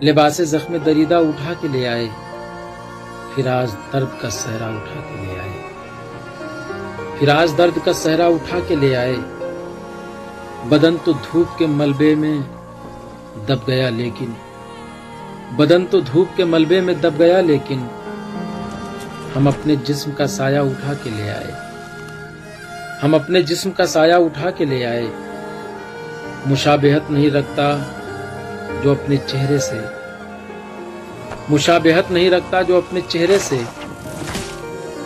لباس زخم دریدہ اٹھا کے لے آئے، پھر آج درد کا صحرا اٹھا کے لے آئے، پھر آج درد کا صحرا اٹھا کے لے آئے۔ بدن تو دھوپ کے ملبے میں دب گیا لیکن، بدن تو دھوپ کے ملبے میں دب گیا لیکن، ہم اپنے جسم کا سایہ اٹھا کے لے آئے، ہم اپنے جسم کا سایہ اٹھا کے لے آئے۔ مشابہت نہیں رکھتا جو اپنے چہرے سے، مشابہت نہیں رکھتا جو اپنے چہرے سے،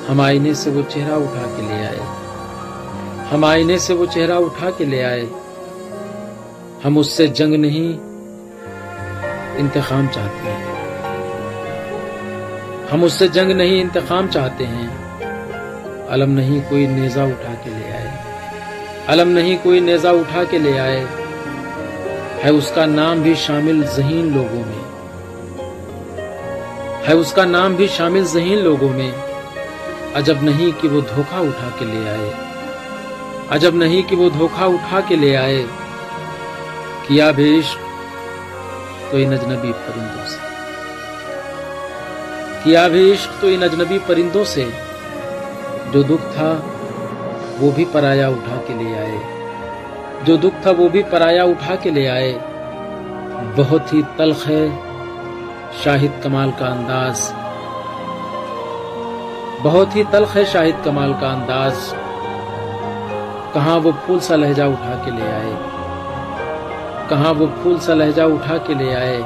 ہم آئینے سے وہ چہرہ اٹھا کے لے آئے، ہم آئینے سے وہ چہرہ اٹھا کے لے آئے۔ ہم اس سے جنگ نہیں انتقام چاہتے ہیں، ہم اس سے جنگ نہیں انتقام چاہتے ہیں۔ علم نہیں کوئی نیزہ اٹھا کے لے آئے، علم نہیں کوئی نیزہ اٹھا کے لے آئے، ہے اس کا نام بھی شامل ذہین لوگوں میں، ہے اس کا نام بھی شامل ذہین لوگوں میں۔ عجب نہیں کہ وہ دھوکہ اٹھا کے لے آئے، عجب نہیں کہ وہ دھوکہ اٹھا کے لے آئے۔ کیا بھی عشق تو ان اجنبی پرندوں سے، کیا بھی عشق تو ان اجنبی پرندوں سے، جو دکھ تھا وہ بھی پرایا اٹھا کے لے آئے، جو دکھ تھا وہ بھی پرایا اٹھا کے لے آئے۔ بہت ہی تلخ ہے شاہد کمال کا انداز، بہت ہی تلخ ہے شاہد کمال کا انداز، کہاں وہ پھول سا لہجہ اٹھا کے لے آئے، کہاں وہ پھول سا لہجہ اٹھا کے لے آئے۔